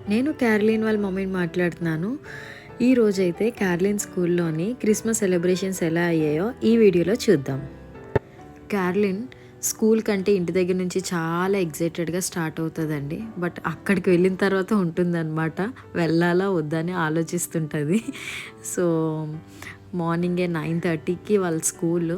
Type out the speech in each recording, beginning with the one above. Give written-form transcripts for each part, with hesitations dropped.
నేను క్యారలిన్ వాళ్ళ మమ్మీని మాట్లాడుతున్నాను. ఈరోజైతే క్యారలిన్ స్కూల్లోని క్రిస్మస్ సెలబ్రేషన్స్ ఎలా అయ్యాయో ఈ వీడియోలో చూద్దాం. క్యారలిన్ స్కూల్ కంటే ఇంటి దగ్గర నుంచి చాలా ఎగ్జైటెడ్గా స్టార్ట్ అవుతుందండి. బట్ అక్కడికి వెళ్ళిన తర్వాత ఉంటుందన్నమాట, వెళ్ళాలా వద్దా అని ఆలోచిస్తుంటుంది. సో మార్నింగే 9:30కి వాళ్ళ school.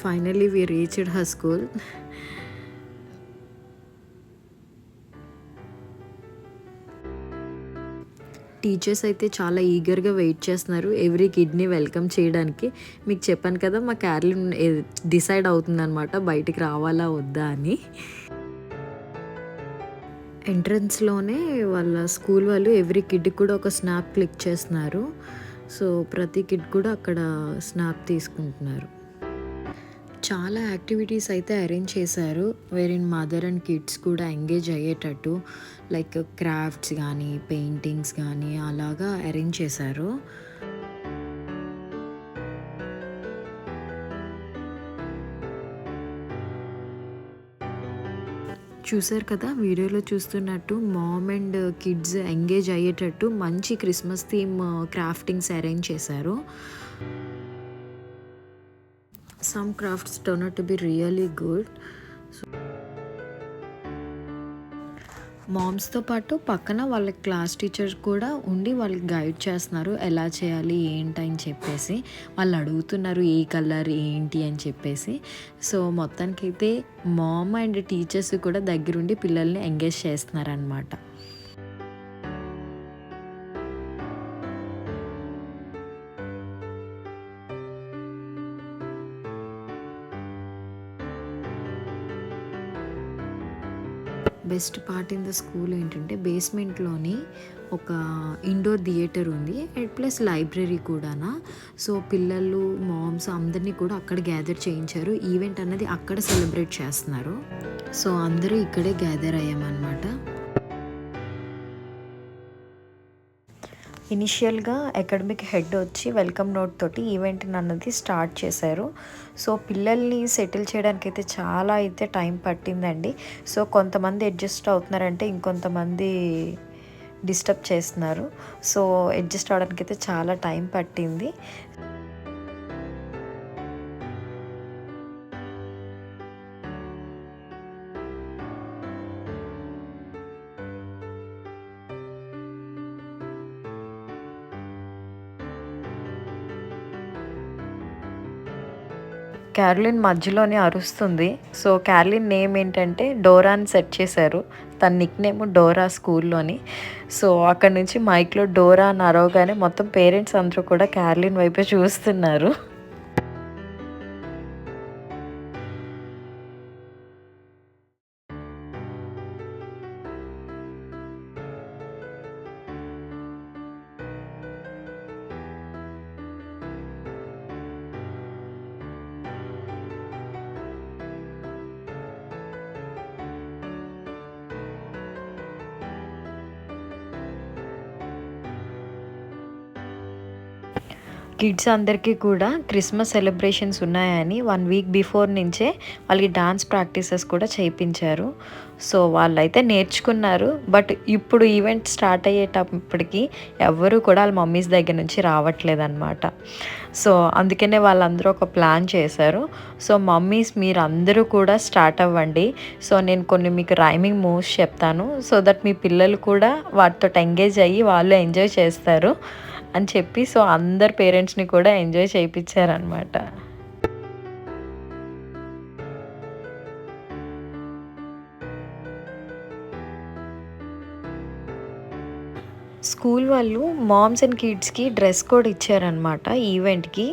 Finally we reached her school. Teachers అయితే చాలా ఈగర్గా వెయిట్ చేస్తున్నారు ఎవ్రీ కిడ్ని వెల్కమ్ చేయడానికి. మీకు చెప్పాను కదా, మా క్యారలిన్ డిసైడ్ అవుతుందన్నమాట బయటికి రావాలా వద్దా అని. ఎంట్రన్స్లోనే వాళ్ళ స్కూల్ వాళ్ళు ఎవ్రీ కిడ్కి కూడా ఒక స్నాప్ క్లిక్ చేస్తున్నారు. సో ప్రతి కిడ్ కూడా అక్కడ స్నాప్ తీసుకుంటున్నారు. చాలా యాక్టివిటీస్ అయితే అరేంజ్ చేశారు, వేరిన్ మదర్ అండ్ కిడ్స్ కూడా ఎంగేజ్ అయ్యేటట్టు. లైక్ క్రాఫ్ట్స్ కానీ పెయింటింగ్స్ కానీ అలాగా అరేంజ్ చేశారు. చూసారు కదా వీడియోలో చూస్తున్నట్టు, మామ్ అండ్ కిడ్స్ ఎంగేజ్ అయ్యేటట్టు మంచి క్రిస్మస్ థీమ్ క్రాఫ్టింగ్స్ అరేంజ్ చేశారు. Some crafts turn out to be really good. మామ్స్తో పాటు పక్కన వాళ్ళ క్లాస్ టీచర్ కూడా ఉండి వాళ్ళకి గైడ్ చేస్తున్నారు, ఎలా చేయాలి ఏంటని చెప్పేసి. వాళ్ళు అడుగుతున్నారు ఏ కలర్ ఏంటి అని చెప్పేసి. సో మొత్తానికైతే మామ్ అండ్ టీచర్స్ కూడా దగ్గరుండి పిల్లల్ని ఎంగేజ్ చేస్తున్నారనమాట. Best part in the school ఏంటంటే బేస్మెంట్లోని ఒక ఇండోర్ థియేటర్ ఉంది అండ్ ప్లస్ లైబ్రరీ కూడానా. సో పిల్లలు మామ్స్ అందరినీ కూడా అక్కడ గ్యాదర్ చేయించారు. ఈవెంట్ అన్నది అక్కడ సెలబ్రేట్ చేస్తున్నారు. సో అందరూ ఇక్కడే గ్యాదర్ అయ్యామన్నమాట. ఇనిషియల్గా అకాడమిక్ హెడ్ వచ్చి వెల్కమ్ నోట్ తోటి ఈవెంట్ అన్నది స్టార్ట్ చేశారు. సో పిల్లల్ని సెటిల్ చేయడానికి అయితే చాలా అయితే టైం పట్టిందండి. సో కొంతమంది అడ్జస్ట్ అవుతున్నారంటే ఇంకొంతమంది డిస్టర్బ్ చేస్తున్నారు. సో అడ్జస్ట్ అవడానికి అయితే చాలా టైం పట్టింది. క్యారలిన్ మధ్యలోనే అరుస్తుంది. సో క్యారలిన్ నేమ్ ఏంటంటే డోరా అని సెట్ చేశారు. తన నిక్ నేమ్ డోరా స్కూల్లోని. సో అక్కడ నుంచి మైక్లో డోరా అని అరవగానే మొత్తం పేరెంట్స్ అందరూ కూడా క్యారలిన్ వైపే చూస్తున్నారు. కిడ్స్ అందరికీ కూడా క్రిస్మస్ సెలబ్రేషన్స్ ఉన్నాయని 1 వీక్ బిఫోర్ నుంచే వాళ్ళకి డాన్స్ ప్రాక్టీసెస్ కూడా చేయించారు. సో వాళ్ళైతే నేర్చుకున్నారు. బట్ ఇప్పుడు ఈవెంట్ స్టార్ట్ అయ్యేటప్పటికి ఎవరు కూడా వాళ్ళ మమ్మీస్ దగ్గర నుంచి రావట్లేదన్నమాట. సో అందుకనే వాళ్ళందరూ ఒక ప్లాన్ చేశారు. సో మమ్మీస్ మీరు అందరూ కూడా స్టార్ట్ అవ్వండి. సో నేను కొన్ని మీకు రైమింగ్ మూవ్స్ చెప్తాను, సో దట్ మీ పిల్లలు కూడా వాటితో ఎంగేజ్ అయ్యి వాళ్ళు ఎంజాయ్ చేస్తారు అని చెప్పి. సో అందరు పేరెంట్స్ని కూడా ఎంజాయ్ చేయించారనమాట. స్కూల్ వాళ్ళు మామ్స్ అండ్ కిడ్స్కి డ్రెస్ కోడ్ ఇచ్చారనమాట ఈవెంట్కి.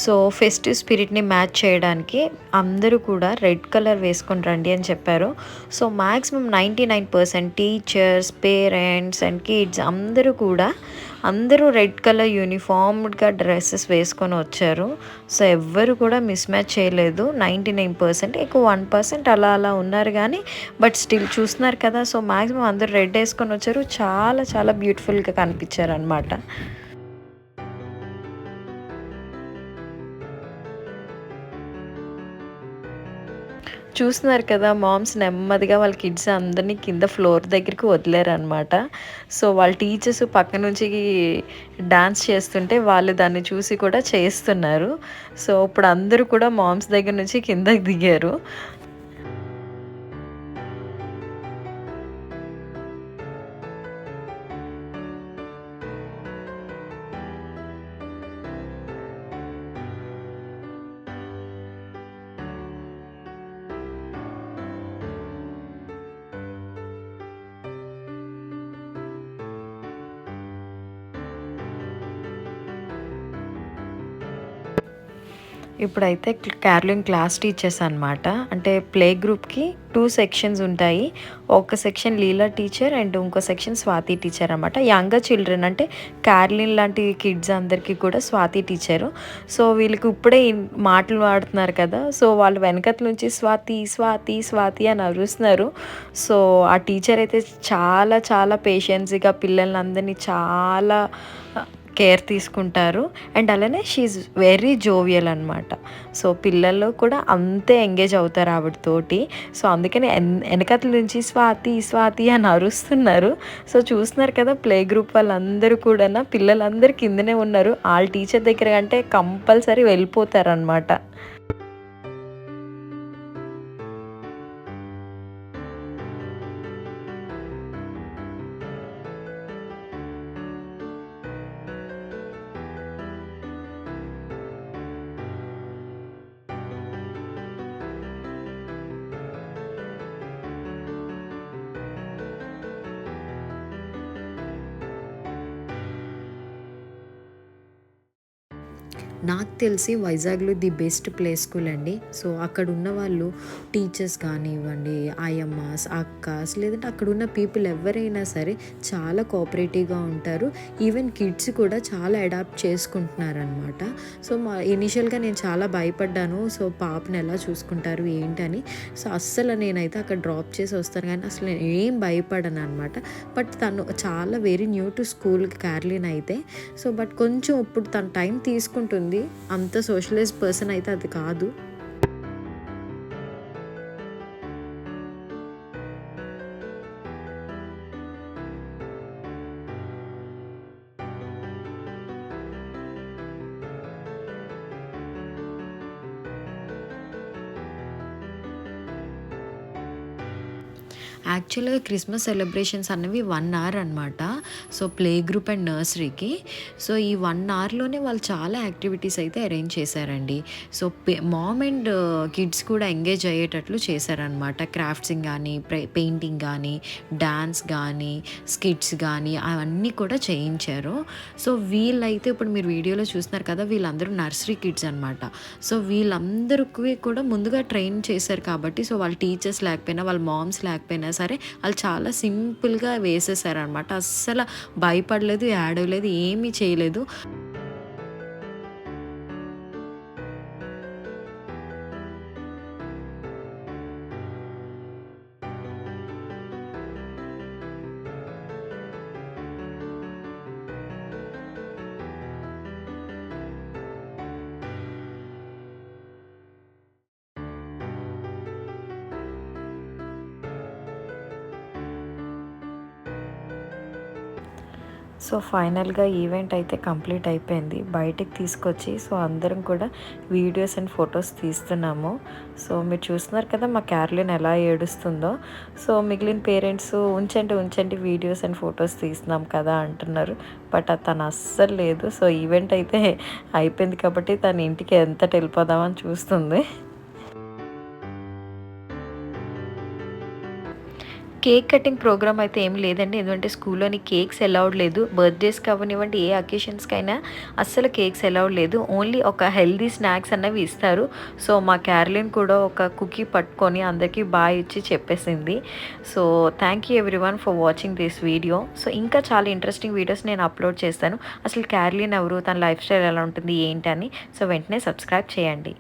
సో ఫెస్టివ్ స్పిరిట్ని మ్యాచ్ చేయడానికి అందరూ కూడా రెడ్ కలర్ వేసుకొని రండి అని చెప్పారు. So maximum 99% teachers, parents and kids అందరూ కూడా అందరూ రెడ్ కలర్ యూనిఫామ్డ్గా డ్రెస్సెస్ వేసుకొని వచ్చారు. సో ఎవ్వరు కూడా మిస్ మ్యాచ్ చేయలేదు. 99% ఎక్కువ 1% అలా అలా ఉన్నారు కానీ బట్ స్టిల్ చూస్తున్నారు కదా. సో మ్యాక్సిమం అందరూ రెడ్ వేసుకొని వచ్చారు. చాలా చాలా బ్యూటిఫుల్గా కనిపించారు అనమాట. చూస్తున్నారు కదా, మామ్స్ నెమ్మదిగా వాళ్ళ కిడ్స్ అందరినీ కింద ఫ్లోర్ దగ్గరికి వదిలేరనమాట. సో వాళ్ళ టీచర్స్ పక్క నుంచి డాన్స్ చేస్తుంటే వాళ్ళు దాన్ని చూసి కూడా చేస్తున్నారు. సో ఇప్పుడు అందరూ కూడా మామ్స్ దగ్గర నుంచి కిందకి దిగారు. ఇప్పుడైతే క్యారోలిన్ క్లాస్ టీచర్స్ అనమాట. అంటే ప్లే గ్రూప్కి 2 సెక్షన్స్ ఉంటాయి. ఒక సెక్షన్ లీలా టీచర్ అండ్ ఇంకో సెక్షన్ స్వాతి టీచర్ అనమాట. యంగర్ చిల్డ్రన్ అంటే క్యారోలిన్ లాంటి కిడ్స్ అందరికీ కూడా స్వాతి టీచరు. సో వీళ్ళకి ఇప్పుడే మాటలు వాడుతున్నారు కదా. సో వాళ్ళు వెనకల నుంచి స్వాతి స్వాతి స్వాతి అని అరుస్తున్నారు. సో ఆ టీచర్ అయితే చాలా చాలా పేషెన్స్గా పిల్లలందరినీ చాలా కేర్ తీసుకుంటారు. అండ్ అలానే షీఈ్ వెరీ జోవియల్ అనమాట. సో పిల్లలు కూడా అంతే ఎంగేజ్ అవుతారు ఆవిడతోటి. సో అందుకని వెనకట్ల నుంచి స్వాతి స్వాతి అని అరుస్తున్నారు. సో చూస్తున్నారు కదా, ప్లే గ్రూప్ వాళ్ళందరూ కూడా పిల్లలందరూ కిందనే ఉన్నారు. వాళ్ళ టీచర్ దగ్గర అంటే కంపల్సరీ వెళ్ళిపోతారనమాట. నాకు తెలిసి వైజాగ్లో ది బెస్ట్ ప్లే స్కూల్ అండి. సో అక్కడ ఉన్న వాళ్ళు టీచర్స్ కానివ్వండి, ఆయమ్మాస్, అక్కాస్, లేదంటే అక్కడ ఉన్న పీపుల్ ఎవరైనా సరే చాలా కోఆపరేటివ్గా ఉంటారు. ఈవెన్ కిడ్స్ కూడా చాలా అడాప్ట్ చేసుకుంటున్నారనమాట. సో ఇనిషియల్గా నేను చాలా భయపడ్డాను. సో పాపను ఎలా చూసుకుంటారు ఏంటని. సో అస్సలు నేనైతే అక్కడ డ్రాప్ చేసి వస్తాను కానీ అసలు నేను ఏం భయపడను అనమాట. బట్ తను చాలా very new to school Caroline అయితే. సో బట్ కొంచెం ఇప్పుడు తను టైం తీసుకుంటుంది. అంత సోషలైజ్ పర్సన్ అయితే అది కాదు. యాక్చువల్గా క్రిస్మస్ సెలబ్రేషన్స్ అనేవి 1 అవర్ అనమాట. సో ప్లే గ్రూప్ అండ్ నర్సరీకి. సో ఈ 1 అవర్లోనే వాళ్ళు చాలా యాక్టివిటీస్ అయితే అరేంజ్ చేశారండి. సో మామ్ అండ్ కిడ్స్ కూడా ఎంగేజ్ అయ్యేటట్లు చేశారనమాట. క్రాఫ్ట్సింగ్ కానీ, పెయింటింగ్ కానీ, డ్యాన్స్ కానీ, స్కిట్స్ కానీ అవన్నీ కూడా చేయించారు. సో వీళ్ళైతే ఇప్పుడు మీరు వీడియోలో చూస్తున్నారు కదా, వీళ్ళందరూ నర్సరీ కిడ్స్ అనమాట. సో వీళ్ళందరికీ కూడా ముందుగా ట్రైన్ చేశారు కాబట్టి, సో వాళ్ళ టీచర్స్ లేకపోయినా, వాళ్ళ మామ్స్ లేకపోయినా సరే వాళ్ళు చాలా సింపుల్గా వేసేసారనమాట. అస్సలు భయపడలేదు, ఏడవలేదు, ఏమీ చేయలేదు. సో ఫైనల్గా ఈవెంట్ అయితే కంప్లీట్ అయిపోయింది. బయటికి తీసుకొచ్చి సో అందరం కూడా వీడియోస్ అండ్ ఫొటోస్ తీస్తున్నాము. సో మీరు చూస్తున్నారు కదా మా క్యారోలిన్ ఎలా ఏడుస్తుందో. సో మిగిలిన పేరెంట్స్ ఉంచండి ఉంచండి వీడియోస్ అండ్ ఫొటోస్ తీస్తున్నాం కదా అంటున్నారు. బట్ తను అస్సలు లేదు. సో ఈవెంట్ అయితే అయిపోయింది కాబట్టి తన ఇంటికి ఎంతటి వెళ్ళిపోదామని చూస్తుంది. కేక్ కటింగ్ ప్రోగ్రామ్ అయితే ఏం లేదండి. ఎందుకంటే స్కూల్లోని కేక్స్ అలౌడ్ లేదు. బర్త్‌డేస్‌కి అవ్వనివ్వండి, ఏ అకేషన్స్‌కైనా అస్సలు కేక్స్ అలౌడ్ లేదు. ఓన్లీ ఒక హెల్తీ స్నాక్స్ అన్నవి ఇస్తారు. సో, మా క్యారోలిన్ కూడా ఒక కుకీ పట్టుకొని అందరికీ బాయ్ ఇచ్చి చెప్పేసింది. So, thank you everyone for watching this video. So, ఇంకా చాలా ఇంట్రెస్టింగ్ వీడియోస్ నేను అప్లోడ్ చేస్తాను. అసలు క్యారోలిన్ ఎవరు? తన లైఫ్ స్టైల్ ఎలా ఉంటుంది? ఏంటని. సో, వెంటనే సబ్స్క్రైబ్ చేయండి.